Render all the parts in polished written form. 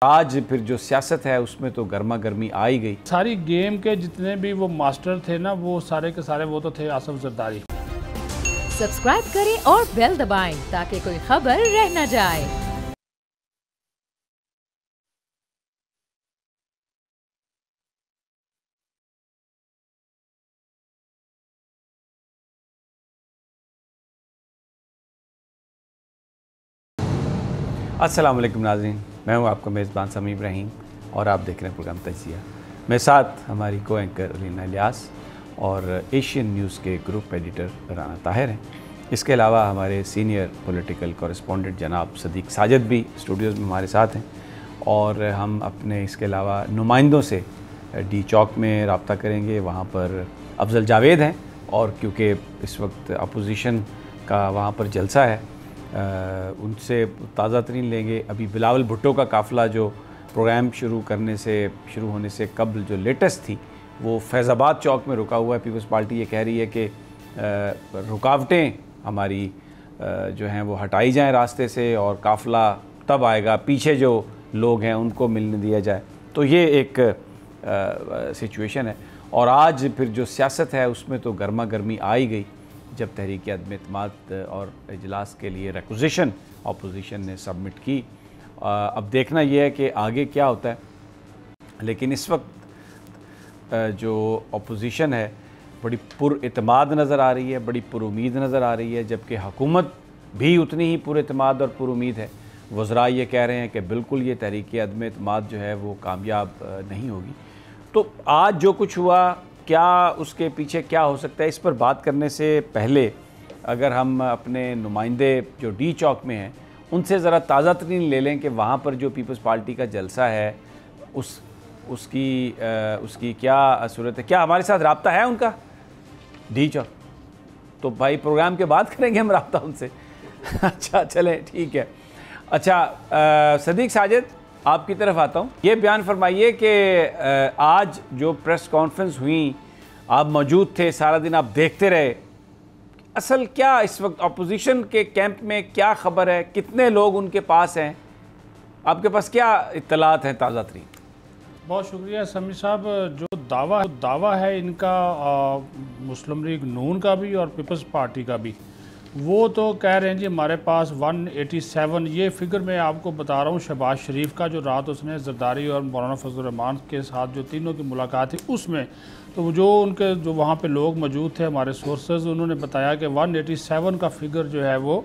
आज फिर जो सियासत है उसमें तो गर्मा गर्मी आ ही गई। सारी गेम के जितने भी वो मास्टर थे ना, वो सारे के सारे वो तो थे आसिफ जरदारी। सब्सक्राइब करें और बेल दबाएं ताकि कोई खबर रह न जाए। अस्सलाम वालेकुम नाज़रीन, मैं हूं आपका मेज़बान समी इब्राहिम और आप देख रहे हैं प्रोग्राम तजिया। मेरे साथ हमारी को एंकर अलीना इलियास और एशियन न्यूज़ के ग्रुप एडिटर राना ताहिर हैं। इसके अलावा हमारे सीनियर पॉलिटिकल कॉरेस्पॉन्डेंट जनाब सदीक साजिद भी स्टूडियोज़ में हमारे साथ हैं और हम अपने इसके अलावा नुमाइंदों से डी चौक में रब्ता करेंगे। वहाँ पर अफजल जावेद हैं और क्योंकि इस वक्त अपोजिशन का वहाँ पर जलसा है, उनसे ताज़ा तरीन लेंगे। अभी बिलावल भुट्टो का काफ़िला जो प्रोग्राम शुरू होने से कबल जो लेटेस्ट थी वो फैज़ाबाद चौक में रुका हुआ है। पीपल्स पार्टी ये कह रही है कि रुकावटें हमारी जो हैं वो हटाई जाएं रास्ते से और काफ़िला तब आएगा, पीछे जो लोग हैं उनको मिलने दिया जाए। तो ये एक सिचुएशन है और आज फिर जो सियासत है उसमें तो गर्मा गर्मी आ ही गई जब तहरीक अदम एतमाद और इजलास के लिए रिक्वेजिशन अपोजिशन ने सबमिट की। अब देखना यह है कि आगे क्या होता है, लेकिन इस वक्त जो अपोजिशन है बड़ी पुरएतमाद नज़र आ रही है, बड़ी पुरुमीद नज़र आ रही है, जबकि हुकूमत भी उतनी ही पुरएतमाद और पुरुमीद है। वज़रा ये कह रहे हैं कि बिल्कुल ये तहरीक अदम एतमाद जो है वो कामयाब नहीं होगी। तो आज जो कुछ हुआ, क्या उसके पीछे क्या हो सकता है, इस पर बात करने से पहले अगर हम अपने नुमाइंदे जो डी चौक में हैं उनसे ज़रा ताज़ा तरीन ले लें कि वहाँ पर जो पीपल्स पार्टी का जलसा है उसकी क्या सूरत है। क्या हमारे साथ रब्ता है उनका डी चौक? तो भाई प्रोग्राम के बाद करेंगे हम रब्ता उनसे। अच्छा चलें, ठीक है। अच्छा सदीक साजिद, आपकी तरफ आता हूँ। ये बयान फरमाइए कि आज जो प्रेस कॉन्फ्रेंस हुई, आप मौजूद थे, सारा दिन आप देखते रहे, असल क्या इस वक्त अपोजिशन के कैंप में क्या खबर है, कितने लोग उनके पास हैं, आपके पास क्या इत्तलात हैं ताज़ा तरीन? बहुत शुक्रिया समी साहब। जो दावा है इनका मुस्लिम लीग नून का भी और पीपल्स पार्टी का भी, वो तो कह रहे हैं जी हमारे पास 187, ये फिगर मैं आपको बता रहा हूँ शहबाज शरीफ का, जो रात उसने जरदारी और मौलाना फजल रहमान के साथ जो तीनों की मुलाकात थी उसमें, तो जो वहाँ पे लोग मौजूद थे हमारे सोर्सेज, उन्होंने बताया कि 187 का फिगर जो है वो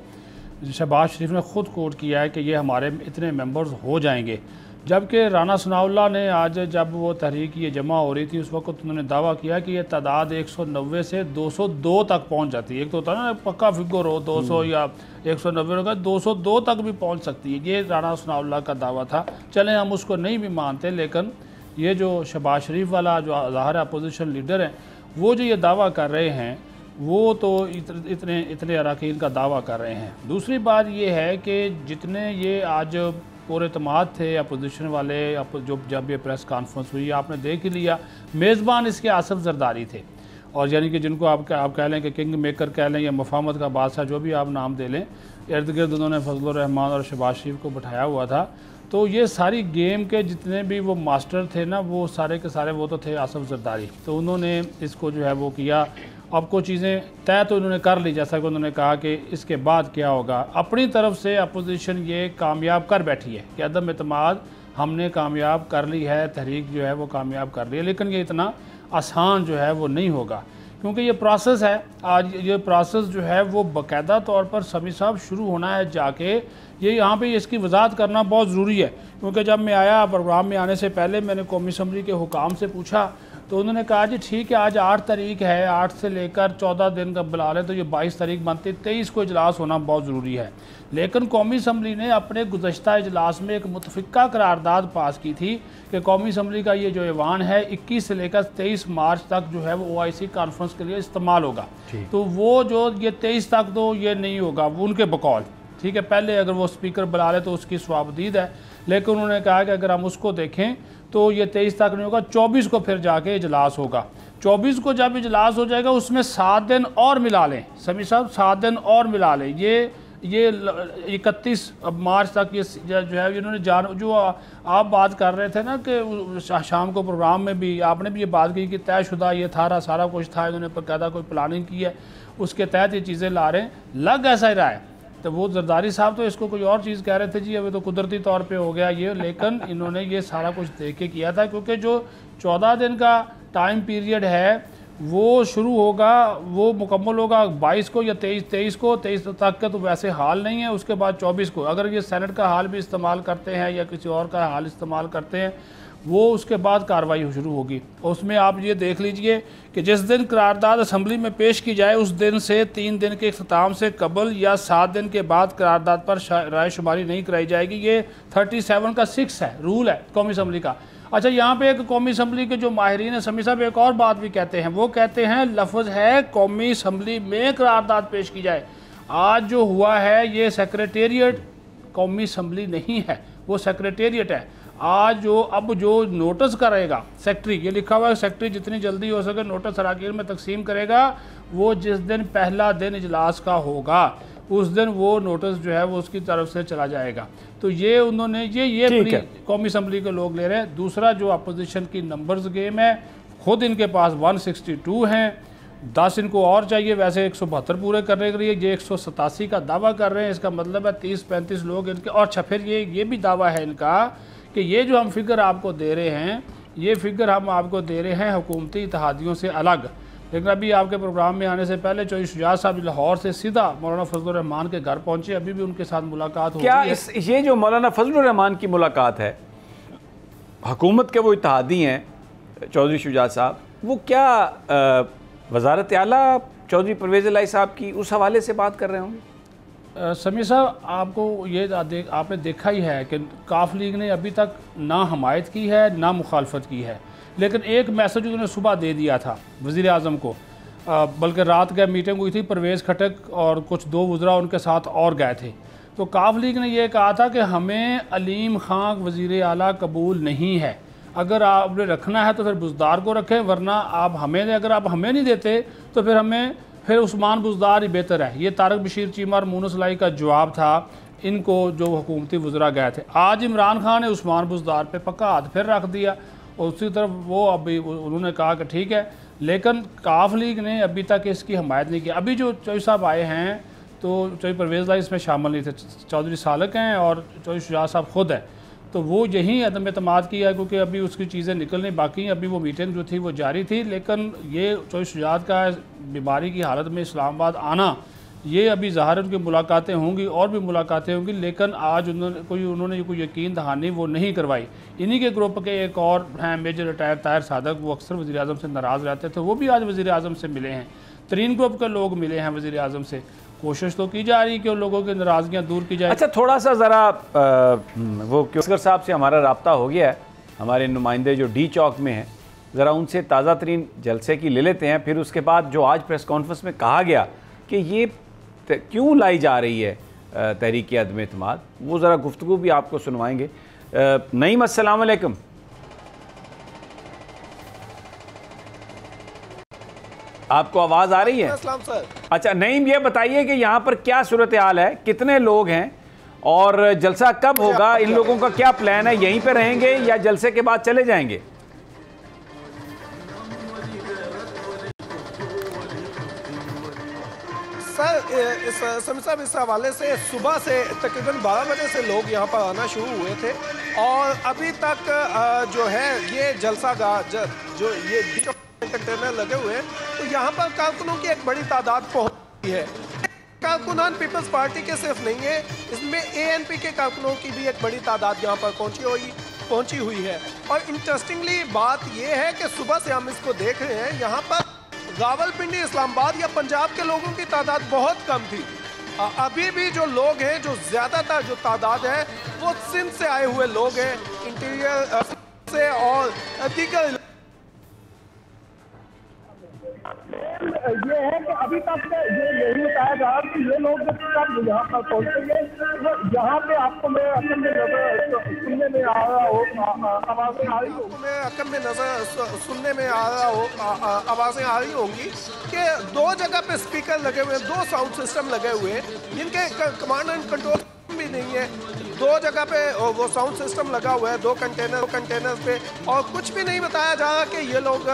शहबाज शरीफ ने ख़ुद कोट किया है कि ये हमारे इतने मेंबर्स हो जाएंगे। जबकि राना सनाउल्लाह ने आज जब वो तहरीक ये जमा हो रही थी उस वक्त उन्होंने दावा किया कि ये तादाद 190 से 202 तक पहुंच जाती है। एक तो होता है ना पक्का फिगर हो 200 या 190 होगा, 202 तक भी पहुंच सकती है, ये राना सनाउल्लाह का दावा था। चलें हम उसको नहीं भी मानते, लेकिन ये जो शहबाज शरीफ वाला जो ज़ाहिर अपोजिशन लीडर हैं वो जो ये दावा कर रहे हैं वो तो इतने अरकान का दावा कर रहे हैं। दूसरी बात ये है कि जितने ये आज पुरएतमाद थे अपोजिशन वाले, जब ये प्रेस कॉन्फ्रेंस हुई आपने देख ही लिया, मेज़बान इसके आसिफ जरदारी थे, और यानी कि जिनको आप कह लें कि किंग मेकर कह लें या मफामत का बादशाह, जो भी आप नाम दे लें, इर्द गिर्द उन्होंने फजल रहमान और शहबाज शरीफ को बैठाया हुआ था। तो ये सारी गेम के जितने भी वो मास्टर थे ना, वो सारे के सारे वो तो थे आसिफ जरदारी। तो उन्होंने इसको जो है वो किया। अब कुछ चीज़ें तय तो उन्होंने कर ली, जैसा कि उन्होंने कहा कि इसके बाद क्या होगा। अपनी तरफ से अपोजिशन ये कामयाब कर बैठी है कि अदम एतमाद हमने कामयाब कर ली है, तहरीक जो है वो कामयाब कर ली है, लेकिन ये इतना आसान जो है वो नहीं होगा, क्योंकि ये प्रोसेस है। आज ये प्रोसेस जो है वो बाकायदा तौर पर समी साहब शुरू होना है जाके, ये यहाँ पे इसकी वजाहत करना बहुत ज़रूरी है। क्योंकि जब मैं आया प्रोग्राम में आने से पहले मैंने कौमी असम्बली के हुकाम से पूछा तो उन्होंने कहा जी ठीक है, आज 8 तारीख है, 8 से लेकर 14 दिन का बुला लें तो ये 22 तारीख बनती, 23 को इजलास होना बहुत ज़रूरी है। लेकिन कौमी असम्बली ने अपने गुज़श्ता इजलास में एक मुतफ़िका करारदाद पास की थी कि कौमी असम्बली का ये जो ऐवान है 21 से लेकर 23 मार्च तक जो है वो OIC कॉन्फ्रेंस के लिए इस्तेमाल होगा। तो वो जो ये 23 तक तो ये नहीं होगा, वो उनके बकौल, ठीक है, पहले अगर वो स्पीकर बुला ले तो उसकी स्वाबदीद है, लेकिन उन्होंने कहा कि अगर हम उसको देखें तो ये 23 तक नहीं होगा, 24 को फिर जाके इजलास होगा। 24 को जब इजलास हो जाएगा उसमें 7 दिन और मिला लें समी साहब, 7 दिन और मिला लें, ये ये 31 मार्च तक ये जो है इन्होंने जो आप बात कर रहे थे ना कि शाम को प्रोग्राम में भी आपने भी ये बात की कि तयशुदा ये था सारा कुछ था, इन्होंने बाकायदा कोई प्लानिंग की है, उसके तहत ये चीज़ें ला रहे हैं, लग ऐसा ही रहा है। तो वो जरदारी साहब तो इसको कोई और चीज़ कह रहे थे जी, अभी तो कुदरती तौर पे हो गया ये, लेकिन इन्होंने ये सारा कुछ देख के किया था, क्योंकि जो 14 दिन का टाइम पीरियड है वो शुरू होगा, वो मुकम्मल होगा 22 को या 23 को। 23 तक का तो वैसे हाल नहीं है, उसके बाद 24 को अगर ये सेनेट का हाल भी इस्तेमाल करते हैं या किसी और का हाल इस्तेमाल करते हैं, वो उसके बाद कार्रवाई शुरू होगी। उसमें आप ये देख लीजिए कि जिस दिन करारदाद असम्बली में पेश की जाए उस दिन से 3 दिन के इख्तिताम से कबल या 7 दिन के बाद करारदाद पर राय शुमारी नहीं कराई जाएगी। ये 37 का 6 है, रूल है कौमी असम्बली का। अच्छा, यहाँ पे एक कौमी असम्बली के जो माहिरीन है समी साहब एक और बात भी कहते हैं, वो कहते हैं लफ्ज़ है कौमी असम्बली में करारदाद पेश की जाए। आज जो हुआ है ये सेक्रेटेरिएट कौमी असम्बली नहीं है, वो सेक्रेटेरिएट है। आज जो नोटिस करेगा सेक्रेटरी, ये लिखा हुआ है सेक्रेटरी जितनी जल्दी हो सके नोटिस अराकीन में तकसीम करेगा, वो जिस दिन पहला दिन इजलास का होगा उस दिन वो नोटिस जो है वो उसकी तरफ से चला जाएगा। तो ये उन्होंने ये कौमी असम्बली के लोग ले रहे हैं। दूसरा जो अपोजिशन की नंबर्स गेम है, खुद इनके पास 162 हैं, 10 इनको और चाहिए, वैसे 172 पूरे करने के लिए ये 187 का दावा कर रहे हैं। इसका मतलब है 30-35 लोग इनके। और अच्छा, फिर ये भी दावा है इनका कि ये जो हम फिगर आपको दे रहे हैं, ये फिगर हम आपको दे रहे हैं हुकूमती इत्तेहादियों से अलग। लेकिन अभी आपके प्रोग्राम में आने से पहले चौधरी शुजात साहब लाहौर से सीधा मौलाना फजलुर रहमान के घर पहुंचे, अभी भी उनके साथ मुलाकात हो रही है। ये जो मौलाना फजलुर रहमान की मुलाकात है, हुकूमत के वो इत्तेहादी हैं चौधरी शुजात साहब, वो क्या वज़ारत आला चौधरी परवेज़ इलाही साहब की उस हवाले से बात कर रहे होंगे? समीर साहब, आपको ये आपने देखा ही है कि काफ लीग ने अभी तक ना हमायत की है ना मुखालफत की है, लेकिन एक मैसेज उन्होंने सुबह दे दिया था वज़ीर आज़म को, बल्कि रात का मीटिंग हुई थी, परवेज़ खटक और कुछ 2 वज़रा उनके साथ और गए थे। तो काफ लीग ने यह कहा था कि हमें अलीम खां वज़ीर आला कबूल नहीं है, अगर आपने रखना है तो फिर बुज़दार को रखें, वरना आप हमें दें, अगर आप हमें नहीं देते तो फिर उस्मान बुज़दार ही बेहतर है। ये तारक बशीर चीमा और मूनस लाई का जवाब था इनको जो हुकूमती वज़रा गए थे। आज इमरान खान ने उस्मान बुज़दार पे पक्का हाथ फिर रख दिया और उसी तरफ वो अभी उन्होंने कहा कि ठीक है, लेकिन काफ लीग ने अभी तक इसकी हमायत नहीं की। अभी जो चौधरी साहब आए हैं तो चौधरी परवेज़ इलाही इसमें शामिल नहीं थे, चौधरी सालक हैं और चौधरी शुजात साहब खुद हैं, तो वो यही अदम एतमाद की है, क्योंकि अभी उसकी चीज़ें निकलनी बाकी हैं। अभी वो मीटिंग जो थी वो जारी थी, लेकिन ये चौधरी शुजात का बीमारी की हालत में इस्लामाबाद आना, ये अभी ज़ाहिर उनकी मुलाकातें होंगी और भी मुलाकातें होंगी, लेकिन आज उन्होंने कोई यकीन दहानी वो नहीं करवाई। इन्हीं के ग्रुप के एक और हैं मेजर रिटायर ताहिर सादक, वो अक्सर वज़ीर आज़म से नाराज़ रहते थे, वो भी आज वज़ीर आज़म से मिले हैं। 3 ग्रुप के लोग मिले हैं वज़ीर आज़म से। कोशिश तो की जा रही है कि उन लोगों की नाराज़गियाँ दूर की जाए। अच्छा, थोड़ा सा ज़रा वो असगर साहब से हमारा रब्ता हो गया है, हमारे नुमाइंदे जो डी चौक में हैं, ज़रा उनसे ताज़ा तरीन जलसे की ले लेते हैं। फिर उसके बाद जो आज प्रेस कॉन्फ्रेंस में कहा गया कि ये क्यों लाई जा रही है तहरीक अदम एतमाद, वो ज़रा गुफ्तगू भी आपको सुनवाएंगे। नईम, अस्सलाम वालेकुम। आपको आवाज़ आ रही है? सर। अच्छा नईम, ये बताइए कि यहाँ पर क्या सूरत हाल है, कितने लोग हैं और जलसा कब होगा, इन लोगों का क्या प्लान है, यहीं पे रहेंगे या जलसे के बाद चले जाएंगे? सर, समी साहब, इस हवाले से सुबह से तकरीबन 12 बजे से लोग यहाँ पर आना शुरू हुए थे और अभी तक जो है ये जलसा जो ये कंटेनर लगे हुए हैं, तो यहाँ पर कारकुनों की एक बड़ी तादाद पहुँची है। कारकुनान पीपल्स पार्टी के सिर्फ नहीं है, इसमें ANP के कारकुनों की भी एक बड़ी तादाद यहाँ पर पहुँची हुई है। और इंटरेस्टिंगली बात यह है कि सुबह से हम इसको देख रहे हैं, यहाँ पर रावलपिंडी, इस्लामाबाद या पंजाब के लोगों की तादाद बहुत कम थी। अभी भी जो लोग हैं, जो ज़्यादातर जो तादाद है वो सिंध से आए हुए लोग हैं, इंटीरियर से और दीगर ये है कि अभी तक ये यही बताया जा रहा है कि ये लोग जब तक यहाँ पर पहुँचेंगे यहाँ पे आपको मैं असल में सुनने में आ रहा हो आवाज़ें आ रही होंगी, मैं अकम में नजर सुनने में आ रहा हो आवाज़ें आ रही होंगी कि दो जगह पे स्पीकर लगे हुए हैं, दो साउंड सिस्टम लगे हुए हैं जिनके कमांड एंड कंट्रोल भी नहीं है। दो जगह पे वो साउंड सिस्टम लगा हुआ है, दो कंटेनर पे, और कुछ भी नहीं बताया जा रहा कि ये लोग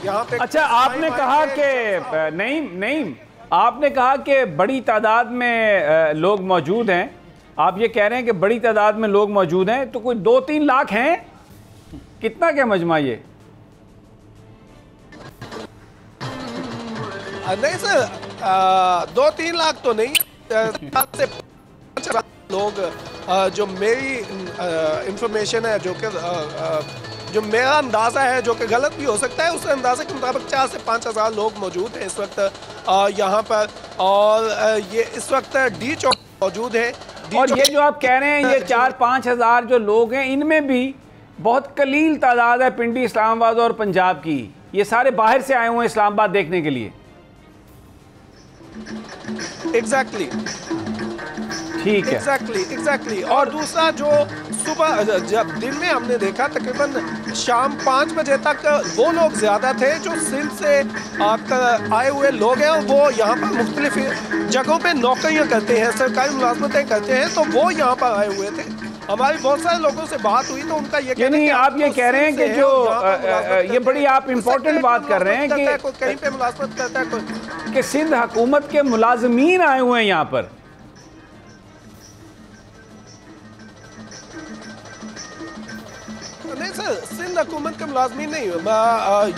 यहाँ पे। अच्छा, आपने कहा कि नहीं, आपने कहा कि बड़ी तादाद में लोग मौजूद हैं। आप ये कह रहे हैं कि बड़ी तादाद में लोग मौजूद हैं, तो कोई 2-3 लाख हैं? कितना क्या मजमा ये? नहीं सर, 2-3 लाख तो नहीं, 7 से 5 लोग जो मेरी इंफॉर्मेशन है, जो मेरा अंदाज़ा है, जो कि गलत भी हो सकता है, उस अंदाजे के मुताबिक 4 से 5 हज़ार लोग मौजूद हैं इस वक्त यहाँ पर। और ये इस वक्त डी चौक मौजूद है। और ये जो आप कह रहे हैं ये 4-5 हज़ार जो लोग हैं, इनमें भी बहुत कलील तादाद है पिंडी, इस्लामाबाद और पंजाब की। ये सारे बाहर से आए हुए हैं इस्लामाबाद देखने के लिए। एग्जैक्टली, ठीक है, एग्जैक्टली। और दूसरा, जो सुबह जब दिन में हमने देखा तकरीबन शाम 5 बजे तक वो लोग ज़्यादा थे जो सिंध से आए हुए लोग हैं, और वो यहाँ पर मुख्तलिफ जगहों पे नौकरियाँ करते हैं, सरकारी मुलाजमतें करते हैं, तो वो यहाँ पर आए हुए थे। हमारी बहुत सारे लोगों से बात हुई तो उनका ये कहना है, आप ये कह रहे हैं कि जो ये बड़ी आप इम्पोर्टेंट बात कर रहे हैं कि कहीं पे मुलाजमत करता है कि सिंध हुकूमत के मुलाजमीन आए हुए हैं यहाँ पर। नहीं सर, सिंध हुकूमत के मुलाजमीन नहीं,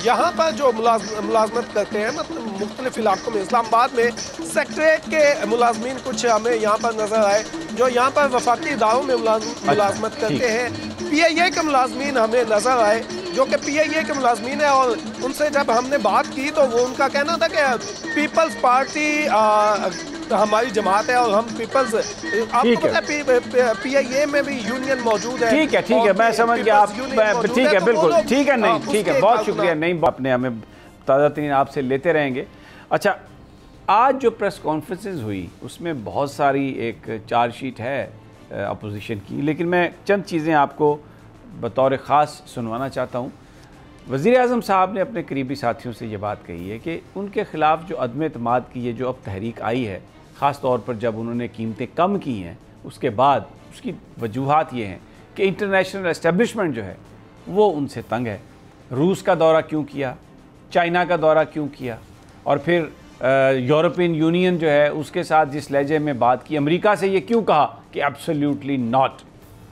यहाँ पर जो मुलाजमत करते हैं मतलब मुख्तलिफ इलाकों में, इस्लामाबाद में सेक्रेटरीट के मुलाजमीन कुछ हमें यहाँ पर नजर आए जो यहाँ पर वफाकी इदारों में मुलाजमत करते हैं। PIA के मुलाजमीन हमें नजर आए जो कि PIA के मुलाजमीन है, और उनसे जब हमने बात की तो वो उनका कहना था कि पीपल्स पार्टी हमारी जमात है और हम पीपल्स, आपको पता है PIA में भी यूनियन मौजूद है। ठीक है, मैं समझ गया आप, ठीक है, बिल्कुल ठीक है, नहीं ठीक है, बहुत शुक्रिया, नहीं आपने हमें ताज़ा तरीन आपसे लेते रहेंगे। अच्छा, आज जो प्रेस कॉन्फ्रेंसेस हुई उसमें बहुत सारी एक चार्जशीट है अपोजिशन की, लेकिन मैं चंद चीज़ें आपको बतौर ख़ास सुनवाना चाहता हूँ। वज़ीर-ए-आज़म साहब ने अपने करीबी साथियों से ये बात कही है कि उनके ख़िलाफ़ जो अदम एतमाद की ये जो अब तहरीक आई है, ख़ास तौर पर जब उन्होंने कीमतें कम की हैं, उसके बाद उसकी वजूहात ये हैं कि इंटरनेशनल एस्टेब्लिशमेंट जो है वो उनसे तंग है। रूस का दौरा क्यों किया, चाइना का दौरा क्यों किया, और फिर यूरोपियन यूनियन जो है उसके साथ जिस लहजे में बात की, अमेरिका से ये क्यों कहा कि एब्सोल्यूटली नॉट।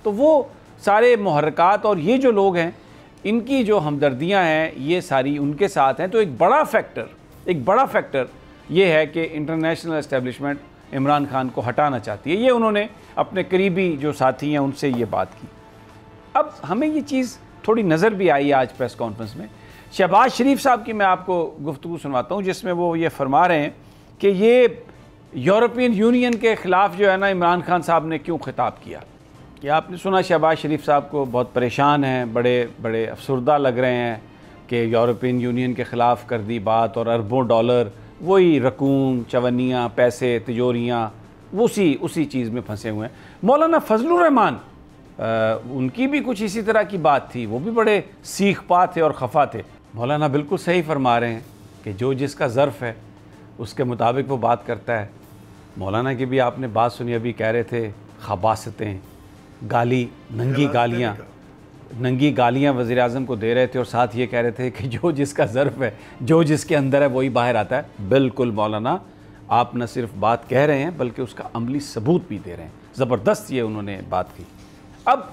तो वो सारे मुहर्रकात और ये जो लोग हैं इनकी जो हमदर्दियाँ हैं ये सारी उनके साथ हैं। तो एक बड़ा फैक्टर ये है कि इंटरनेशनल एस्टेब्लिशमेंट इमरान खान को हटाना चाहती है। ये उन्होंने अपने करीबी जो साथी हैं उनसे ये बात की। अब हमें ये चीज़ थोड़ी नज़र भी आई आज प्रेस कॉन्फ्रेंस में। शहबाज शरीफ साहब की मैं आपको गुफ्तगू सुनवाता हूँ जिसमें वो ये फरमा रहे हैं कि ये यूरोपियन यूनियन के ख़िलाफ़ जो है ना इमरान खान साहब ने क्यों खिताब किया। कि आपने सुना शहबाज शरीफ साहब को बहुत परेशान हैं, बड़े अफसरदा लग रहे हैं कि यूरोपियन यूनियन के ख़िलाफ़ कर दी बात और अरबों डॉलर, वही रकूम, चवन्नियाँ, पैसे, तिजोरियाँ, उसी चीज़ में फंसे हुए हैं। मौलाना फजलुर रहमान उनकी भी कुछ इसी तरह की बात थी, वो भी बड़े सीख पा थे और खफा थे। मौलाना बिल्कुल सही फरमा रहे हैं कि जो जिसका ज़र्फ़ है उसके मुताबिक वो बात करता है। मौलाना की भी आपने बात सुनी, अभी कह रहे थे खबासतें, गाली, नंगी गालियाँ वज़ीर-ए-आज़म को दे रहे थे और साथ ये कह रहे थे कि जो जिसका ज़र्फ़ है, जो जिसके अंदर है वही बाहर आता है। बिल्कुल मौलाना, आप न सिर्फ बात कह रहे हैं बल्कि उसका अमली सबूत भी दे रहे हैं। ज़बरदस्त ये उन्होंने बात की। अब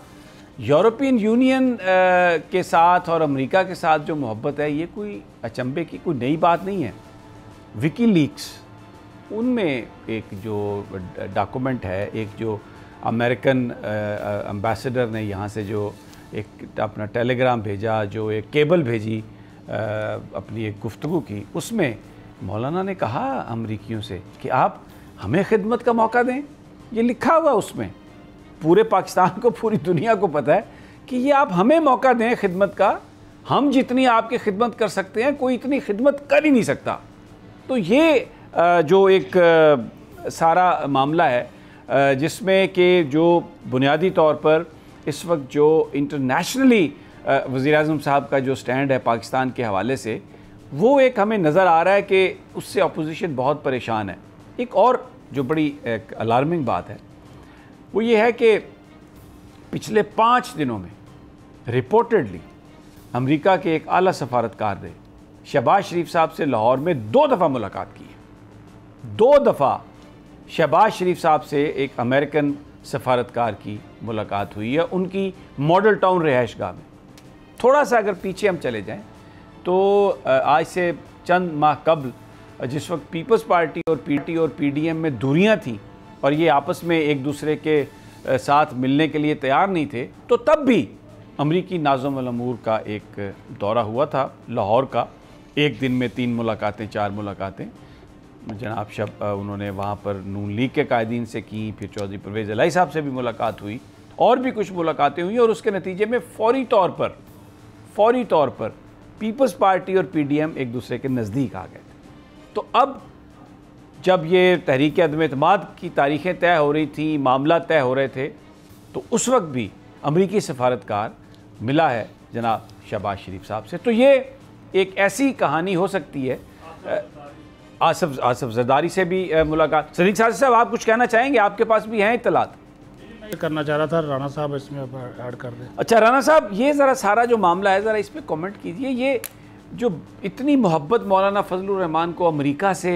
यूरोपियन यूनियन के साथ और अमेरिका के साथ जो मोहब्बत है ये कोई अचंभे की कोई नई बात नहीं है। विकीलीक्स उनमें एक जो डॉक्यूमेंट है, एक जो अमेरिकन एम्बेसडर ने यहाँ से जो एक अपना टेलीग्राम भेजा, जो एक केबल भेजी अपनी एक गुफ्तगू की, उसमें मौलाना ने कहा अमरीकियों से कि आप हमें खिदमत का मौका दें। ये लिखा हुआ उसमें, पूरे पाकिस्तान को, पूरी दुनिया को पता है कि ये आप हमें मौका दें खिदमत का, हम जितनी आपकी खिदमत कर सकते हैं कोई इतनी खिदमत कर ही नहीं सकता। तो ये जो एक सारा मामला है जिसमें कि जो बुनियादी तौर पर इस वक्त जो इंटरनेशनली वज़ीर-ए-आज़म साहब का जो स्टैंड है पाकिस्तान के हवाले से, वो एक हमें नज़र आ रहा है कि उससे अपोजिशन बहुत परेशान है। एक और जो बड़ी एक अलार्मिंग बात है वो ये है कि पिछले 5 दिनों में रिपोर्टेडली अमेरिका के एक आला सफारतकार ने शहबाज शरीफ साहब से लाहौर में 2 दफ़ा मुलाकात की है। 2 दफ़ा शहबाज शरीफ साहब से एक अमेरिकन सफारतकार की मुलाकात हुई है उनकी मॉडल टाउन रिहाइशगाह में। थोड़ा सा अगर पीछे हम चले जाएं तो आज से चंद माह कबल जिस वक्त पीपल्स पार्टी और पीडीएम में दूरियां थीं और ये आपस में एक दूसरे के साथ मिलने के लिए तैयार नहीं थे, तो तब भी अमरीकी नाज़िम अल अमूर का एक दौरा हुआ था लाहौर का। एक दिन में 3 मुलाकातें 4 मुलाकातें जनाब उन्होंने वहाँ पर नून लीग के कायदीन से की, फिर चौधरी परवेज़ इलाही साहब से भी मुलाकात हुई और भी कुछ मुलाकातें हुई और उसके नतीजे में फौरी तौर पर पीपल्स पार्टी और पीडीएम एक दूसरे के नज़दीक आ गए थे। तो अब जब ये तहरीक अदम एतमाद की तारीखें तय हो रही थी, मामला तय हो रहे थे, तो उस वक्त भी अमरीकी सफारतकार मिला है जनाब शहबाज शरीफ साहब से। तो ये एक ऐसी कहानी हो सकती है। आसफ जरदारी से भी मुलाकात। सदीक साहब आप कुछ कहना चाहेंगे? आपके पास भी हैं इत्तलात? मैं करना चाह रहा था, राणा साहब इसमें ऐड कर दें। अच्छा राणा साहब, ये ज़रा सारा जो मामला है ज़रा इस पर कमेंट कीजिए। ये जो इतनी मोहब्बत मौलाना फजलुर रहमान को अमेरिका से,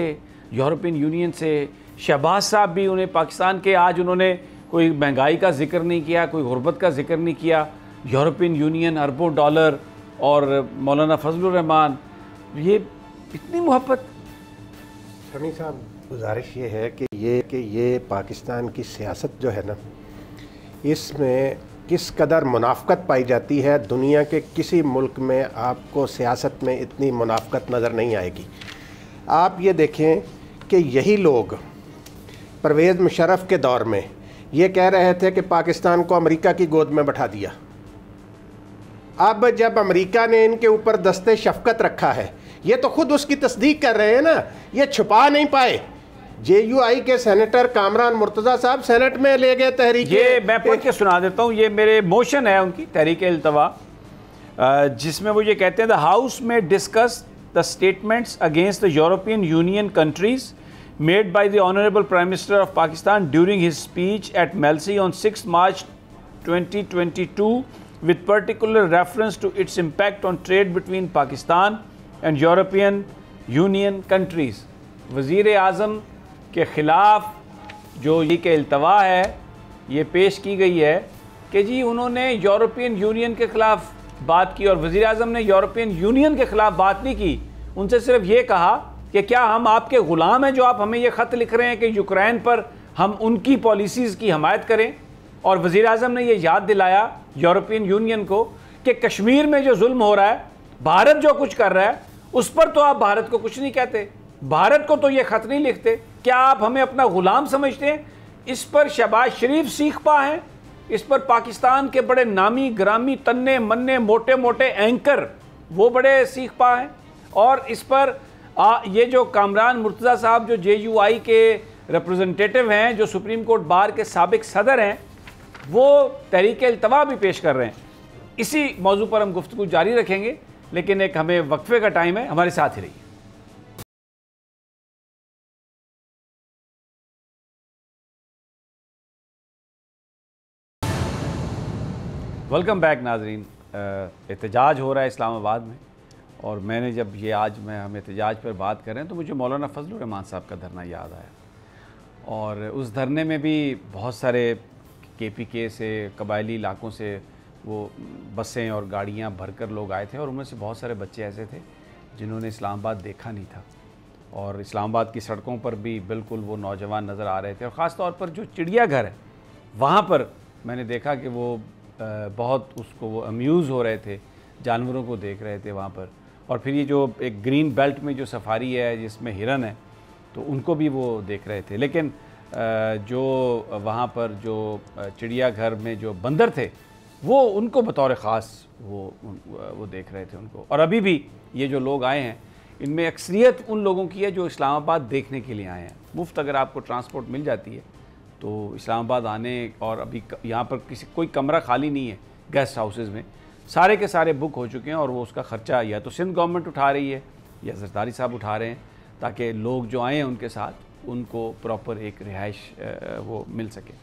यूरोपियन यूनियन से, शहबाज साहब भी उन्हें पाकिस्तान के, आज उन्होंने कोई महंगाई का जिक्र नहीं किया, कोई गुर्बत का जिक्र नहीं किया, यूरोपियन यूनियन अरबों डॉलर और मौलाना फजलुर रहमान, ये इतनी मोहब्बत। शमी साहब, गुजारिश ये है कि ये पाकिस्तान की सियासत जो है ना, इसमें किस कदर मुनाफ़क़त पाई जाती है। दुनिया के किसी मुल्क में आपको सियासत में इतनी मुनाफ़क़त नज़र नहीं आएगी। आप ये देखें कि यही लोग परवेज़ मुशर्रफ के दौर में ये कह रहे थे कि पाकिस्तान को अमेरिका की गोद में बैठा दिया। अब जब अमेरिका ने इनके ऊपर दस्ते शफ़क़त रखा है, ये तो खुद उसकी तस्दीक कर रहे हैं ना, ये छुपा नहीं पाए। JUI के सेनेटर कामरान मुर्तज़ा साहब सेनेट में ले गए तहरीक, ये मैं पढ़ के सुना देता हूँ, ये मेरे मोशन है उनकी तहरीक इल्तवा, जिसमें वो ये कहते हैं द हाउस में discuss the statements against the European Union countries made by the honourable prime minister of Pakistan during his speech at Mailsi on 6 March 2022 with particular reference to its impact on trade between Pakistan and European Union countries। वज़ीर आज़म के ख़िलाफ़ जो ये के इल्तवा है ये पेश की गई है कि जी उन्होंने यूरोपियन यूनियन के ख़िलाफ़ बात की, और वज़ीर आज़म ने यूरोपियन यूनियन के ख़िलाफ़ बात नहीं की। उनसे सिर्फ ये कहा कि क्या हम आपके ग़ुलाम हैं जो आप हमें ये ख़त लिख रहे हैं कि यूक्रेन पर हम उनकी पॉलिसीज़ की हमायत करें। और वज़ीर आज़म ने ये याद दिलाया यूरोपियन यूनियन को कि कश्मीर में जो जुल्म हो रहा है, भारत जो कुछ कर रहा है, उस पर तो आप भारत को कुछ नहीं कहते, भारत को तो ये ख़त नहीं लिखते। क्या आप हमें अपना ग़ुलाम समझते हैं? इस पर शहबाज शरीफ सीख पा हैं, इस पर पाकिस्तान के बड़े नामी ग्रामी तन्ने मन्ने मोटे मोटे एंकर वो बड़े सीख पा हैं। और इस पर ये जो कामरान मुर्तज़ा साहब जो JUI के रिप्रेजेंटेटिव हैं, जो सुप्रीम कोर्ट बार के साबिक सदर हैं, वो तहरीक इल्तवा भी पेश कर रहे हैं। इसी मौजू पर हम गुफ्तगू जारी रखेंगे, लेकिन एक हमें वक्फे का टाइम है, हमारे साथ ही रहिए। वेलकम बैक नाजरीन। एहतजाज हो रहा है इस्लामाबाद में, और मैंने जब ये आज हम एहतजाज पर बात कर रहे हैं तो मुझे मौलाना फजलुर रहमान साहब का धरना याद आया। और उस धरने में भी बहुत सारे KPK से, कबायली इलाकों से वो बसें और गाड़ियां भरकर लोग आए थे, और उनमें से बहुत सारे बच्चे ऐसे थे जिन्होंने इस्लामाबाद देखा नहीं था। और इस्लामाबाद की सड़कों पर भी बिल्कुल वो नौजवान नज़र आ रहे थे। और ख़ास तौर पर जो चिड़ियाघर है वहाँ पर मैंने देखा कि वो बहुत उसको वो अम्यूज़ हो रहे थे, जानवरों को देख रहे थे वहाँ पर। और फिर ये जो एक ग्रीन बेल्ट में जो सफारी है जिसमें हिरन है, तो उनको भी वो देख रहे थे। लेकिन जो वहाँ पर जो चिड़ियाघर में जो बंदर थे वो उनको बतौर ख़ास वो देख रहे थे उनको। और अभी भी ये जो लोग आए हैं इनमें अक्सरियत उन लोगों की है जो इस्लामाबाद देखने के लिए आए हैं। मुफ्त अगर आपको ट्रांसपोर्ट मिल जाती है तो इस्लामाबाद आने, और अभी यहाँ पर कोई कमरा खाली नहीं है गेस्ट हाउसेस में, सारे के सारे बुक हो चुके हैं और वो उसका ख़र्चा या तो सिंध गवर्नमेंट उठा रही है या जरदारी साहब उठा रहे हैं, ताकि लोग जो आए हैं उनके साथ उनको प्रॉपर एक रिहाइश वो मिल सके।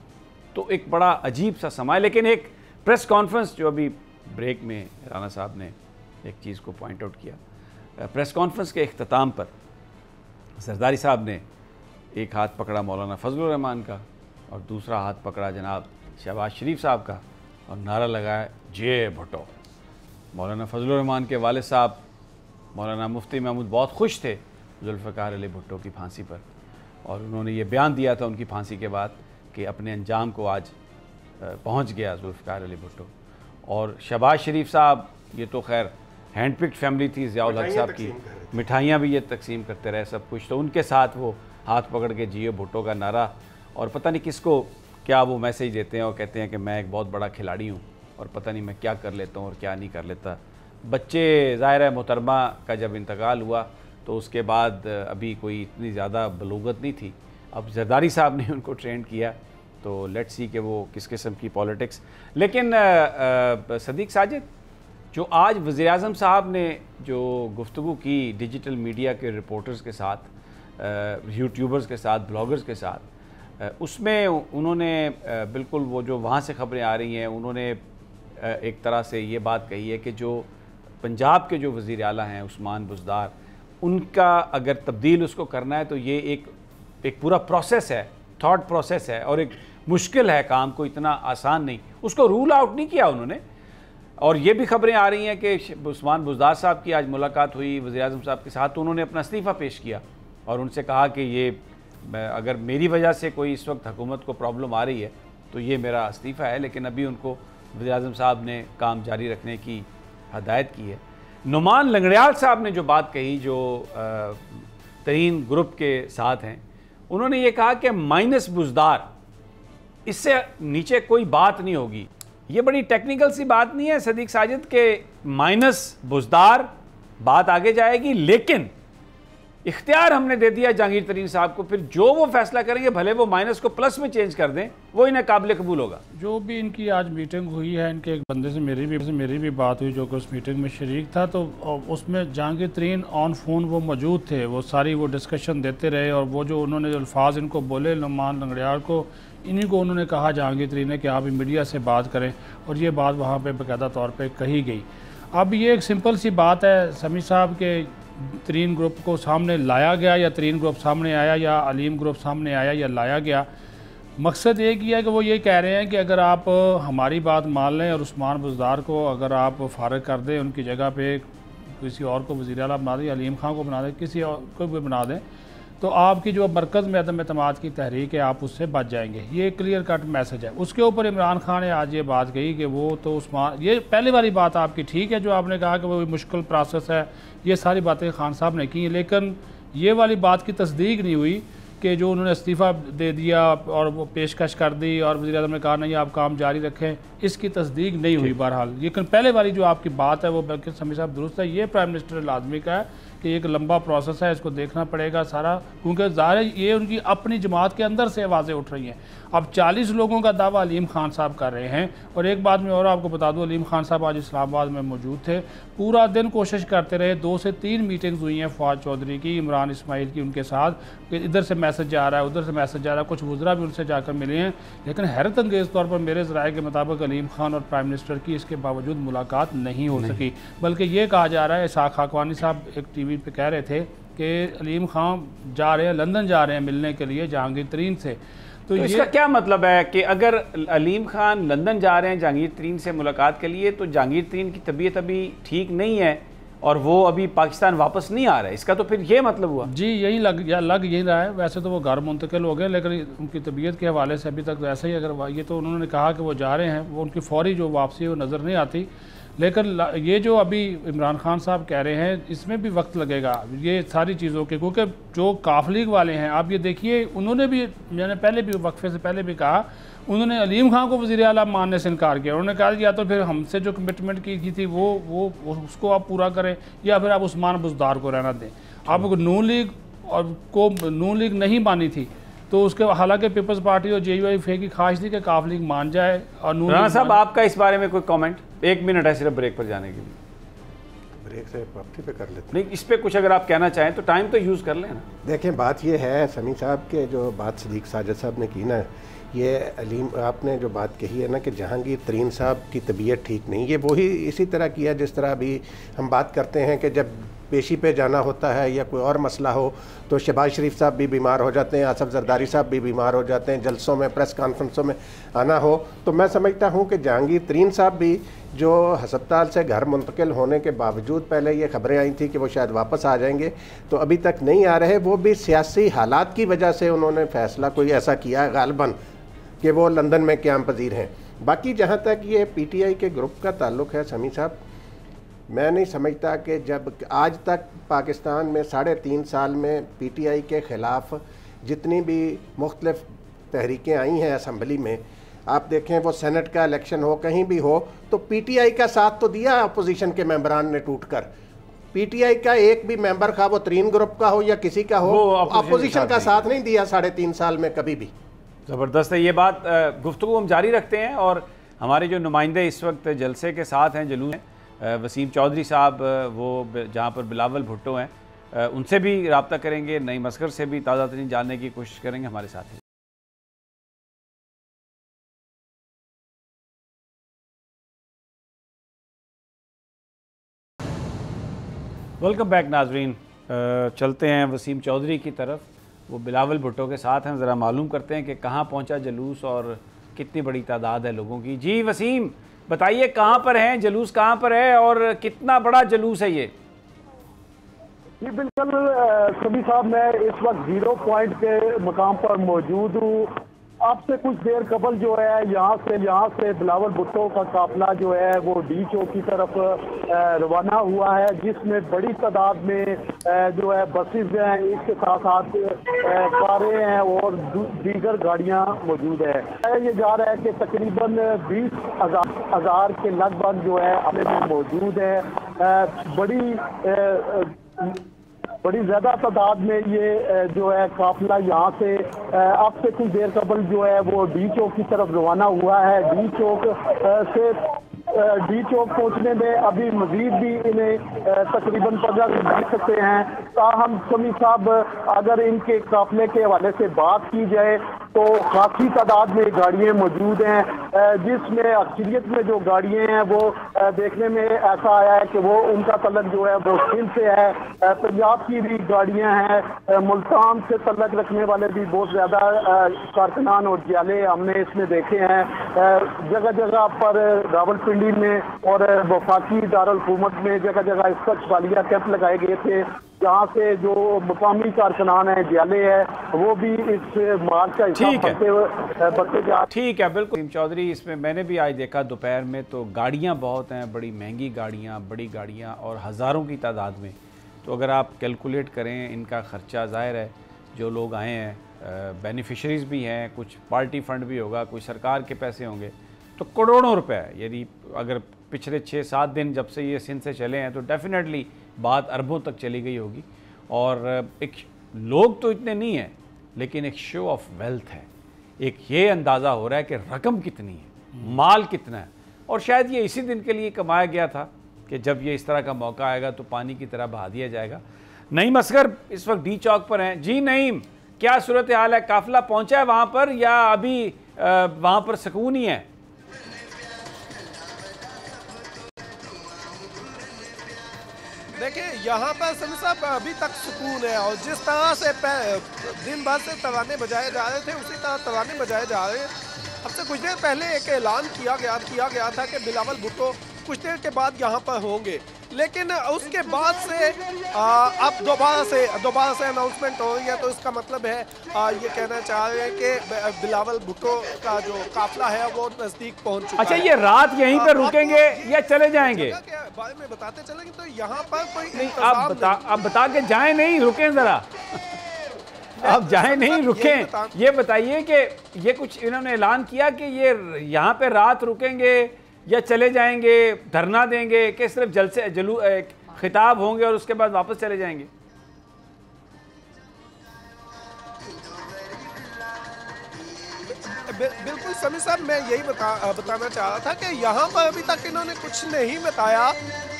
तो एक बड़ा अजीब सा समा है। लेकिन एक प्रेस कॉन्फ्रेंस जो अभी ब्रेक में राना साहब ने एक चीज़ को पॉइंट आउट किया, प्रेस कॉन्फ्रेंस के इख्तिताम पर जरदारी साहब ने एक हाथ पकड़ा मौलाना फजलुर रहमान का और दूसरा हाथ पकड़ा जनाब शहबाज शरीफ साहब का और नारा लगाया जे भुट्टो। मौलाना फजलुर रहमान के वालिद साहब मौलाना मुफ्ती महमूद बहुत खुश थे जुल्फ़िकार अली भुट्टो की फांसी पर, और उन्होंने ये बयान दिया था उनकी फांसी के बाद कि अपने अंजाम को आज पहुंच गया जुल्फ़िकार अली भुट्टो। और शहबाज शरीफ साहब, ये तो खैर हैंड पिक्ड फैमिली थी ज़ियाउल हक साहब की, मिठाइयाँ भी ये तकसीम करते रहे सब कुछ, तो उनके साथ वो हाथ पकड़ के जियो भुट्टो का नारा, और पता नहीं किसको क्या वो मैसेज देते हैं और कहते हैं कि मैं एक बहुत बड़ा खिलाड़ी हूँ और पता नहीं मैं क्या कर लेता हूँ और क्या नहीं कर लेता। बच्चे, ज़ाहिर है मोहतरमा का जब इंतकाल हुआ तो उसके बाद अभी कोई इतनी ज़्यादा बलूगत नहीं थी, अब जरदारी साहब ने उनको ट्रेंड किया, तो लेट्स सी कि वो किस किस्म की पॉलिटिक्स। लेकिन सदीक साजिद, जो आज वज़ीर-ए-आज़म साहब ने जो गुफ्तगू की डिजिटल मीडिया के रिपोर्टर्स के साथ, यूट्यूबर्स के साथ, ब्लॉगर्स के साथ, उसमें उन्होंने बिल्कुल वो जो वहाँ से ख़बरें आ रही हैं, उन्होंने एक तरह से ये बात कही है कि जो पंजाब के जो वज़ीर आला हैं उस्मान बुज़दार, उनका अगर तब्दील उसको करना है तो ये एक पूरा प्रोसेस है, थॉट प्रोसेस है, और एक मुश्किल है काम, को इतना आसान नहीं, उसको रूल आउट नहीं किया उन्होंने। और ये भी खबरें आ रही हैं कि उस्मान बुज़दार साहब की आज मुलाकात हुई वज़ीर-ए-आज़म साहब के साथ, तो उन्होंने अपना इस्तीफ़ा पेश किया और उनसे कहा कि ये अगर मेरी वजह से कोई इस वक्त हुकूमत को प्रॉब्लम आ रही है तो ये मेरा इस्तीफ़ा है। लेकिन अभी उनको वज़ीर-ए-आज़म साहब ने काम जारी रखने की हदायत की है। नुमान लंगड़ियाल साहब ने जो बात कही, जो तरीन ग्रुप के साथ हैं, उन्होंने ये कहा कि माइनस बुज़दार, इससे नीचे कोई बात नहीं होगी। ये बड़ी टेक्निकल सी बात नहीं है सदीक साजिद के माइनस बुज़दार, बात आगे जाएगी, लेकिन इख्तियार हमने दे दिया जहांगीर तरीन साहब को, फिर जो वो फैसला करेंगे भले वो माइनस को प्लस में चेंज कर दें, वो इन्हें काबिल कबूल होगा। जो भी इनकी आज मीटिंग हुई है, इनके एक बंदे से मेरी भी बात हुई जो कि उस मीटिंग में शरीक था, तो उसमें जहांगीर तरीन ऑन फ़ोन वो मौजूद थे, वो सारी वो डिस्कशन देते रहे, और वो जो उन्होंने जो अल्फाज इनको बोले नुमान लंगड़ियाल को, इन्हीं को उन्होंने कहा जहांगीर तरीन ने कि आप मीडिया से बात करें, और ये बात वहाँ पर बाकायदा तौर पर कही गई। अब ये एक सिंपल सी बात है, समी साहब के तरीन ग्रुप को सामने लाया गया, या तरीन ग्रुप सामने आया, या अलीम ग्रुप सामने आया या लाया गया, मकसद एक ही है कि वो ये कह रहे हैं कि अगर आप हमारी बात मान लें और उस्मान बुज़दार को अगर आप फ़ारिग कर दें, उनकी जगह पे किसी और को वज़ीर आला बना दें, अलीम खां को बना दें, किसी और को भी बना दें, तो आपकी जो मरकज़ में अदम एतमाद की तहरीक है आप उससे बच जाएंगे। ये क्लियर कट मैसेज है। उसके ऊपर इमरान खान ने आज ये बात कही कि वो तो उस्मान, ये पहले वाली बात आपकी ठीक है जो आपने कहा कि वो मुश्किल प्रोसेस है, ये सारी बातें खान साहब ने की, लेकिन ये वाली बात की तस्दीक नहीं हुई कि जो उन्होंने इस्तीफ़ा दे दिया और वो पेशकश कर दी और वज़ीर-ए-आज़म ने कहा नहीं आप काम जारी रखें, इसकी तस्दीक नहीं हुई बहरहाल। लेकिन पहले वाली जो आपकी बात है वो बल्कि समी साहब दुरुस्त है, ये प्राइम मिनिस्टर लाजमी का है कि एक लंबा प्रोसेस है, इसको देखना पड़ेगा सारा, क्योंकि ज़ाहिर है ये उनकी अपनी जमात के अंदर से आवाज़ें उठ रही हैं। अब 40 लोगों का दावा अलीम खान साहब कर रहे हैं, और एक बात मैं और आपको बता दूं, अलीम खान साहब आज इस्लामाबाद में मौजूद थे, पूरा दिन कोशिश करते रहे, 2 से 3 मीटिंग्स हुई हैं फवाद चौधरी की, इमरान इस्माइल की उनके साथ, कि इधर से मैसेज जा रहा है, उधर से मैसेज जा रहा है, कुछ वज़रा भी उनसे जाकर मिले हैं, लेकिन हैरत अंगेज़ तौर पर मेरे ज़राए के मुताबिक अलीम खान और प्राइम मिनिस्टर की इसके बावजूद मुलाकात नहीं हो सकी। बल्कि ये कहा जा रहा है, इसाक खाकवानी साहब एक TV पर कह रहे थे कि अलीम खान जा रहे हैं, लंदन जा रहे हैं मिलने के लिए जहांगीर तरीन से। तो इसका क्या मतलब है कि अगर अलीम खान लंदन जा रहे हैं जहांगीर तरीन से मुलाकात के लिए, तो जहांगीर तरीन की तबीयत अभी ठीक नहीं है और वो अभी पाकिस्तान वापस नहीं आ रहा है, इसका तो फिर ये मतलब हुआ? जी यही लग यही रहा है। वैसे तो वो घर मुंतकिल हो गए, लेकिन उनकी तबीयत के हवाले से अभी तक वैसे ही, अगर ये तो उन्होंने कहा कि वो जा रहे हैं, वो उनकी फौरी जो वापसी है वो नज़र नहीं आती। लेकिन ये जो अभी इमरान खान साहब कह रहे हैं, इसमें भी वक्त लगेगा ये सारी चीज़ों के, क्योंकि जो काफ लीग वाले हैं, आप ये देखिए, उन्होंने भी, मैंने पहले भी वक्फे से पहले भी कहा, उन्होंने अलीम खान को वज़ीर आला मानने से इनकार किया। उन्होंने कहा या तो फिर हमसे जो कमिटमेंट की थी वो उसको आप पूरा करें, या फिर आप उस्मान बुज़दार को रहना दें। आप नून लीग को नून लीग नहीं मानी थी, तो उसके हालांकि पीपल्स पार्टी और JUIF की ख्वाहिश थी कि काफ लीग मान जाए और नून लीग साहब आपका इस बारे में कोई कमेंट? 1 मिनट है सिर्फ ब्रेक पर जाने के लिए। ब्रेक से वापसी पे कर लेते नहीं, इस पे कुछ अगर आप कहना चाहें तो टाइम तो यूज़ कर लें ना। देखें, बात ये है समी साहब के जो बात सदीक साजिद साहब ने की ना, ये अलीम आपने जो बात कही है ना कि जहांगीर तरीन साहब की तबीयत ठीक नहीं, ये वही इसी तरह किया जिस तरह अभी हम बात करते हैं कि जब पेशी पे जाना होता है या कोई और मसला हो तो शहबाज शरीफ साहब भी बीमार हो जाते हैं, आसफ जरदारी साहब भी बीमार हो जाते हैं, जलसों में प्रेस कॉन्फ्रेंसों में आना हो। तो मैं समझता हूँ कि जहांगीर तरीन साहब भी जो हस्पताल से घर मुंतकिल होने के बावजूद पहले ये खबरें आई थी कि वो शायद वापस आ जाएंगे, तो अभी तक नहीं आ रहे। वो भी सियासी हालात की वजह से उन्होंने फ़ैसला कोई ऐसा किया है गालबन कि वो लंदन में क़याम पजीर हैं। बाकी जहाँ तक ये PTI के ग्रुप का ताल्लुक़ है समी साहब, मैं नहीं समझता कि जब आज तक पाकिस्तान में 3.5 साल में PTI के ख़िलाफ़ जितनी भी मुख्तलिफ तहरीकें आई हैं असम्बली में, आप देखें वो सेनेट का इलेक्शन हो कहीं भी हो तो PTI का साथ तो दिया अपोजिशन के मेंबरान ने टूट कर। PTI का एक भी मेंबर खा वो तरीन ग्रुप का हो या किसी का हो, अपोजिशन का साथ नहीं दिया 3.5 साल में कभी भी। ज़बरदस्त है ये बात। गुफ्तगू हम जारी रखते हैं और हमारे जो नुमाइंदे इस वक्त जलसे के साथ हैं, जुलूस हैं, वसीम चौधरी साहब, वो जहाँ पर बिलावल भुट्टो हैं, उनसे भी रब्ता करेंगे, नईम असगर से भी ताज़ा तरीन जानने की कोशिश करेंगे। हमारे साथ हैं। वेलकम बैक नाजरीन। चलते हैं वसीम चौधरी की तरफ, वो बिलावल भुट्टो के साथ हैं। ज़रा मालूम करते हैं कि कहाँ पहुँचा जुलूस और कितनी बड़ी तादाद है लोगों की। जी वसीम, बताइए कहाँ पर हैं, जुलूस कहाँ पर है और कितना बड़ा जुलूस है ये? जी बिल्कुल सभी साहब, मैं इस वक्त 0 पॉइंट के मकाम पर मौजूद हूँ। आपसे कुछ देर कबल जो है यहाँ से बिलावल भुट्टो का काफिला जो है वो D चौक की तरफ रवाना हुआ है, जिसमें बड़ी तादाद में जो है बसेज हैं, इसके साथ साथ कारें हैं और दीगर गाड़ियाँ मौजूद है। ये जा रहा है कि तकरीबन 20,000 के लगभग जो है अपने में मौजूद है। बड़ी ज़्यादा तादाद में ये जो है काफिला यहाँ से अब से कुछ देर कबल जो है वो D चौक की तरफ रवाना हुआ है। D चौक पहुँचने में अभी मजीद भी इन्हें तकरीबन 15 दिन लग सकते हैं। ताहम समी साहब, अगर इनके काफिले के हवाले से बात की जाए तो काफ़ी तादाद में गाड़ियाँ मौजूद हैं, जिसमें अक्सरियत में जो गाड़ियाँ हैं वो देखने में ऐसा आया है कि वो उनका तल्लक जो है वो सिंध से है। पंजाब की भी गाड़ियाँ हैं, मुल्तान से तल्लक रखने वाले भी बहुत ज़्यादा कारकुनान और जियाले हमने इसमें देखे हैं। जगह जगह पर रावलपिंडी में और वफाकी दारुल-हुकूमत में जगह जगह इस वक्त बालिया कैंप लगाए गए थे, जहाँ से जो मुकामी कारकुनान है, जियाले है, वो भी इस मार्च का हिस्सा बढ़ते जा। ठीक है, बिल्कुल वसीम चौधरी। इसमें मैंने भी आज देखा दोपहर में तो गाड़ियाँ बहुत हैं, बड़ी महंगी गाड़ियाँ, बड़ी गाड़ियाँ और हज़ारों की तादाद में। तो अगर आप कैलकुलेट करें इनका ख़र्चा, ज़ाहिर है जो लोग आए हैं बेनिफिशरीज़ भी हैं, कुछ पार्टी फ़ंड भी होगा, कुछ सरकार के पैसे होंगे, तो करोड़ों रुपए है। यदि अगर पिछले 6-7 दिन जब से ये सिंध से चले हैं तो डेफिनेटली बात अरबों तक चली गई होगी। और एक लोग तो इतने नहीं हैं, लेकिन एक शो ऑफ वेल्थ है, एक ये अंदाज़ा हो रहा है कि रकम कितनी है, माल कितना है। और शायद ये इसी दिन के लिए कमाया गया था कि जब ये इस तरह का मौका आएगा तो पानी की तरह बहा दिया जाएगा। नईम असगर इस वक्त D चौक पर हैं। जी नईम, क्या सूरत हाल है? काफिला पहुंचा है वहाँ पर या अभी वहाँ पर सुकून ही है? देखिए यहाँ पर समी साहब अभी तक सुकून है, और जिस तरह से दिन भर से तराने बजाए जा रहे थे उसी तरह तराने बजाए जा रहे हैं। अब से कुछ देर पहले एक ऐलान किया गया था कि बिलावल भुट्टो कुछ देर के बाद यहाँ पर होंगे, लेकिन उसके बाद से अब दोबारा से अनाउंसमेंट हो रही है। तो इसका मतलब है ये कहना चाह रहे हैं कि बिलावल भुट्टो का जो काफिला है वो नजदीक पहुंच चुका है। अच्छा, ये रात यहीं पर रुकेंगे या चले जाएंगे? बारे में बताते चलेंगे तो यहाँ पर कोई नहीं, आप बता के जाएं, नहीं रुकें जरा। आप जाएं नहीं, रुकें। ये बताइए कि ये कुछ इन्होंने ऐलान किया कि ये यहाँ पे रात रुकेंगे या चले जाएंगे, धरना देंगे, कि सिर्फ जलसे खिताब होंगे और उसके बाद वापस चले जाएंगे? बिल्कुल समी साहब, मैं यही बताना चाह रहा था कि यहाँ पर अभी तक इन्होंने कुछ नहीं बताया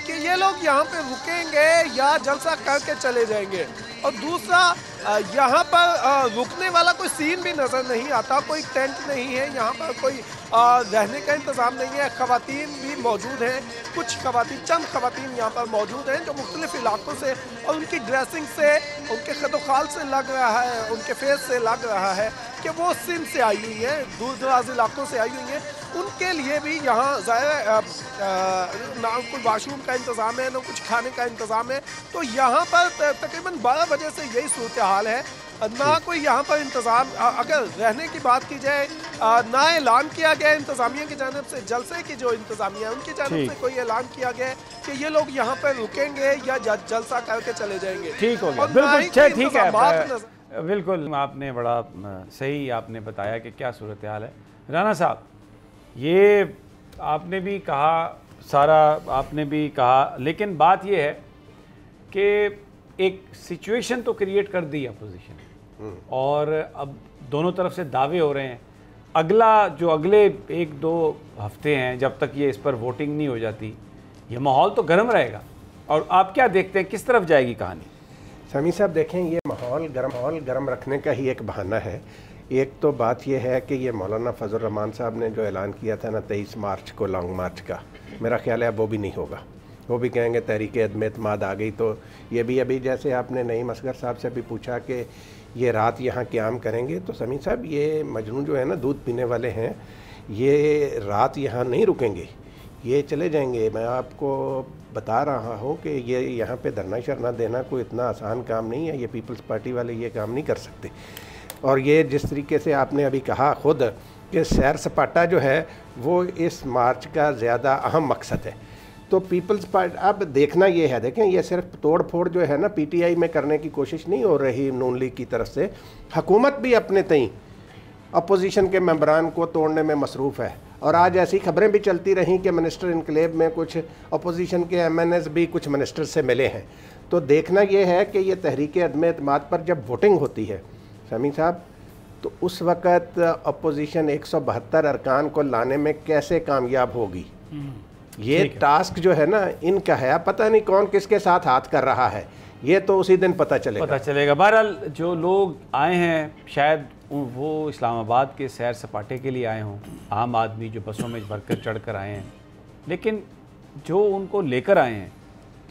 कि ये लोग यहाँ पे रुकेंगे या जलसा करके चले जाएंगे। और दूसरा, यहाँ पर रुकने वाला कोई सीन भी नज़र नहीं आता, कोई टेंट नहीं है, यहाँ पर कोई रहने का इंतज़ाम नहीं है। ख़वातीन भी मौजूद हैं, चंद ख़वातीन यहाँ पर मौजूद हैं जो मुख्तलिफ इलाकों से और उनकी ड्रेसिंग से, उनके खदोखाल से लग रहा है, उनके फेस से लग रहा है कि वो सिंध से आई हुई है, दूर दराज इलाकों से आई हुई हैं। उनके लिए भी यहाँ ज़ाहिर ना कोई वाशरूम का इंतज़ाम है, ना कुछ खाने का इंतज़ाम है। तो यहाँ पर तकरीबन 12 बजे से यही सूरत हाल है, ना कोई यहाँ पर इंतज़ाम। अगर रहने की बात की जाए, ना ऐलान किया गया इंतज़ामिया की जानिब से, जलसे की जो इंतज़ामिया उनकी जानिब से कोई ऐलान किया गया कि ये लोग यहाँ पर रुकेंगे या जलसा करके चले जाएंगे। ठीक हो गया, बिल्कुल ठीक है, बिल्कुल आपने बड़ा सही आपने बताया कि क्या सूरत हाल है। राना साहब, ये आपने भी कहा, सारा आपने भी कहा, लेकिन बात ये है कि एक सिचुएशन तो क्रिएट कर दी अपोजिशन ने, और अब दोनों तरफ से दावे हो रहे हैं। अगले 1-2 हफ्ते हैं, जब तक ये इस पर वोटिंग नहीं हो जाती, ये माहौल तो गर्म रहेगा। और आप क्या देखते हैं, किस तरफ जाएगी कहानी? समी साहब देखें, ये माहौल गर्म रखने का ही एक बहाना है। एक तो बात यह है कि ये मौलाना फजल रहमान साहब ने जो ऐलान किया था ना 23 मार्च को लॉन्ग मार्च का, मेरा ख्याल है वो भी नहीं होगा। वो भी कहेंगे तहरीक अदम एतमाद आ गई। तो ये भी अभी जैसे आपने नईम असगर साहब से भी पूछा कि ये रात यहाँ क़याम करेंगे, तो समी साहब ये मजनू जो है ना, दूध पीने वाले हैं, ये रात यहाँ नहीं रुकेंगे, ये चले जाएंगे। मैं आपको बता रहा हूँ कि ये यहाँ पे धरना शरना देना कोई इतना आसान काम नहीं है। ये पीपल्स पार्टी वाले ये काम नहीं कर सकते। और ये जिस तरीके से आपने अभी कहा खुद कि सैर सपाटा जो है वो इस मार्च का ज़्यादा अहम मकसद है। तो पीपल्स पार्टी अब देखना ये है, देखें ये सिर्फ तोड़ फोड़ जो है ना पीटीआई में करने की कोशिश नहीं हो रही नून लीग की तरफ से, हुकूमत भी अपने तई अपोजिशन के मेंबरान को तोड़ने में मसरूफ़ है। और आज ऐसी खबरें भी चलती रहीं कि मिनिस्टर इनकलेब में कुछ अपोजिशन के एमएनएस भी कुछ मिनिस्टर से मिले हैं। तो देखना ये है कि ये तहरीक अदम एतमाद पर जब वोटिंग होती है समी साहब, तो उस वक़्त अपोजिशन 172 अरकान को लाने में कैसे कामयाब होगी। ये टास्क जो है ना इनका है, पता नहीं कौन किसके साथ हाथ कर रहा है, ये तो उसी दिन पता चलेगा। बहरहाल जो लोग आए हैं शायद वो इस्लामाबाद के सैर सपाटे के लिए आए हों, आम आदमी जो बसों में भरकर चढ़ कर आए हैं, लेकिन जो उनको लेकर आए हैं,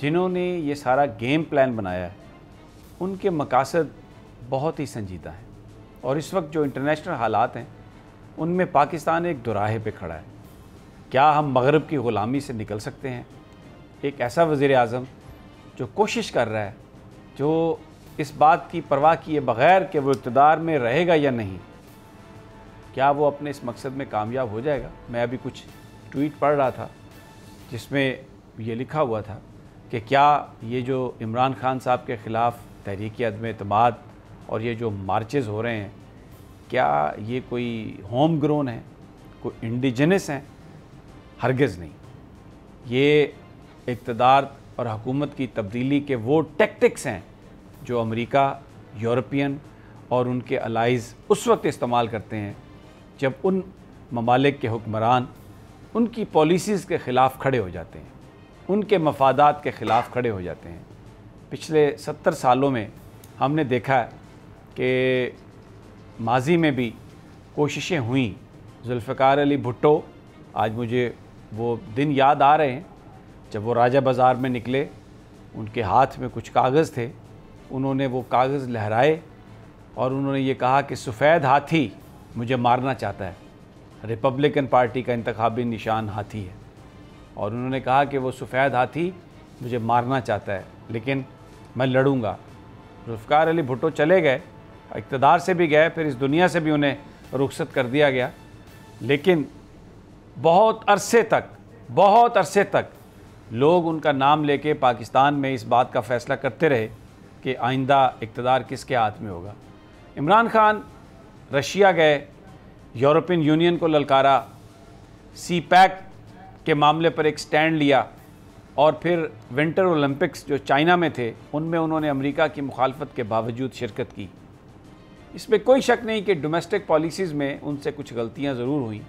जिन्होंने ये सारा गेम प्लान बनाया है, उनके मकासद बहुत ही संजीदा हैं। और इस वक्त जो इंटरनेशनल हालात हैं उनमें पाकिस्तान एक दुराहे पे खड़ा है। क्या हम मगरब की ग़ुलामी से निकल सकते हैं? एक ऐसा वज़ीर आज़म जो कोशिश कर रहा है, जो इस बात की परवाह किए बग़ैर कि वो इक़्तिदार में रहेगा या नहीं, क्या वो अपने इस मकसद में कामयाब हो जाएगा? मैं अभी कुछ ट्वीट पढ़ रहा था जिसमें ये लिखा हुआ था कि क्या ये जो इमरान खान साहब के ख़िलाफ़ तहरीक अदम एतमाद और ये जो मार्चेज़ हो रहे हैं, क्या ये कोई होम ग्रोन है, कोई इंडिजिनस हैं? हरगिज़ नहीं। ये इक़्तिदार और हुकूमत की तब्दीली के वो टैक्टिक्स हैं जो अमेरिका, यूरोपियन और उनके अलाइज़ उस वक्त इस्तेमाल करते हैं जब उन ममालिक के हुक्मरान उनकी पॉलिसीज़ के ख़िलाफ़ खड़े हो जाते हैं, उनके मफादात के ख़िलाफ़ खड़े हो जाते हैं। पिछले 70 सालों में हमने देखा है कि माजी में भी कोशिशें हुई। जुल्फ़िकार अली भुट्टो, आज मुझे वो दिन याद आ रहे हैं जब वो राजा बाज़ार में निकले, उनके हाथ में कुछ कागज़ थे, उन्होंने वो कागज़ लहराए और उन्होंने ये कहा कि सफ़ेद हाथी मुझे मारना चाहता है। रिपब्लिकन पार्टी का इंतखाबी निशान हाथी है और उन्होंने कहा कि वो सफ़ेद हाथी मुझे मारना चाहता है, लेकिन मैं लड़ूंगा। जुल्फ़िकार अली भुट्टो चले गए, इक़्तिदार से भी गए, फिर इस दुनिया से भी उन्हें रुखसत कर दिया गया, लेकिन बहुत अरसे तक लोग उनका नाम लेके पाकिस्तान में इस बात का फ़ैसला करते रहे कि आइंदा इक़्तिदार किसके हाथ में होगा। इमरान खान रशिया गए, यूरोपियन यूनियन को ललकारा, सी पैक के मामले पर एक स्टैंड लिया और फिर विंटर ओलंपिक्स जो चाइना में थे उनमें उन्होंने अमेरिका की मुखालफत के बावजूद शिरकत की। इसमें कोई शक नहीं कि डोमेस्टिक पॉलिसीज़ में उनसे कुछ गलतियां ज़रूर हुई।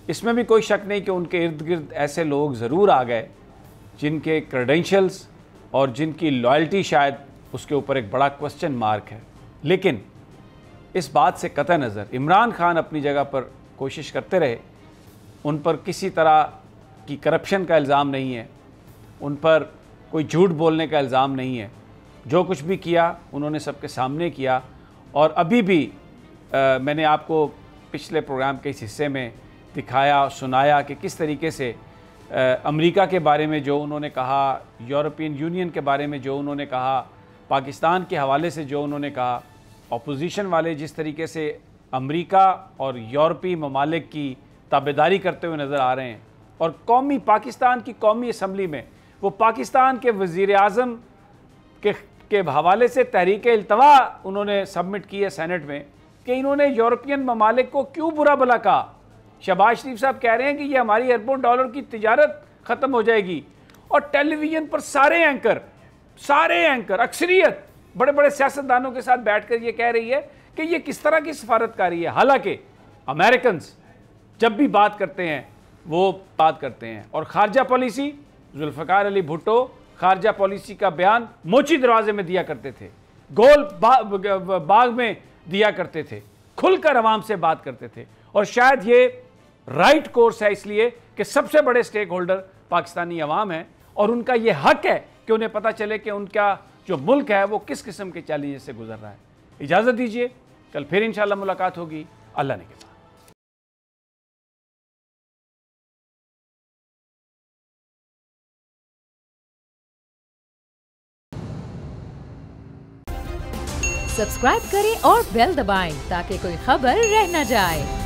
इसमें भी कोई शक नहीं कि उनके इर्द गिर्द ऐसे लोग ज़रूर आ गए जिनके क्रेडेंशियल्स और जिनकी लॉयल्टी शायद उसके ऊपर एक बड़ा क्वेश्चन मार्क है। लेकिन इस बात से कतई नज़र इमरान खान अपनी जगह पर कोशिश करते रहे, उन पर किसी तरह की करप्शन का इल्ज़ाम नहीं है, उन पर कोई झूठ बोलने का इल्ज़ाम नहीं है। जो कुछ भी किया उन्होंने सबके सामने किया। और अभी भी मैंने आपको पिछले प्रोग्राम के इस हिस्से में दिखाया, सुनाया कि किस तरीके से अमेरिका के बारे में जो उन्होंने कहा, यूरोपियन यूनियन के बारे में जो उन्होंने कहा, पाकिस्तान के हवाले से जो उन्होंने कहा, अपोजिशन वाले जिस तरीके से अमेरिका और यूरोपीय ममालिक की ताबेदारी करते हुए नज़र आ रहे हैं। और कौमी पाकिस्तान की कौमी असम्बली में वो पाकिस्तान के वज़ीर आज़म के हवाले से तहरीक इल्तवा उन्होंने सबमिट की है सेनेट में कि इन्होंने यूरोपियन ममालिक को क्यों बुरा भला कहा। शहबाज शरीफ साहब कह रहे हैं कि ये हमारी अरबों डॉलर की तिजारत ख़त्म हो जाएगी। और टेलीविज़न पर सारे एंकर अक्सरियत बड़े बड़े सियासतदानों के साथ बैठकर ये कह रही है कि ये किस तरह की सफारतकारी है। हालांकि अमेरिकन्स जब भी बात करते हैं वो बात करते हैं। और खारजा पॉलिसी, जुल्फ़िकार अली भुट्टो खारजा पॉलिसी का बयान मोची दरवाजे में दिया करते थे, गोल बाग में दिया करते थे, खुलकर अवाम से बात करते थे। और शायद ये राइट कोर्स है, इसलिए कि सबसे बड़े स्टेक होल्डर पाकिस्तानी अवाम है और उनका ये हक है कि उन्हें पता चले कि उनका जो मुल्क है वो किस किस्म के चैलेंजेस से गुजर रहा है। इजाज़त दीजिए, कल फिर इंशाल्लाह मुलाकात होगी। अल्लाह ने के सब्सक्राइब करें और बेल दबाएं ताकि कोई खबर रह न जाए।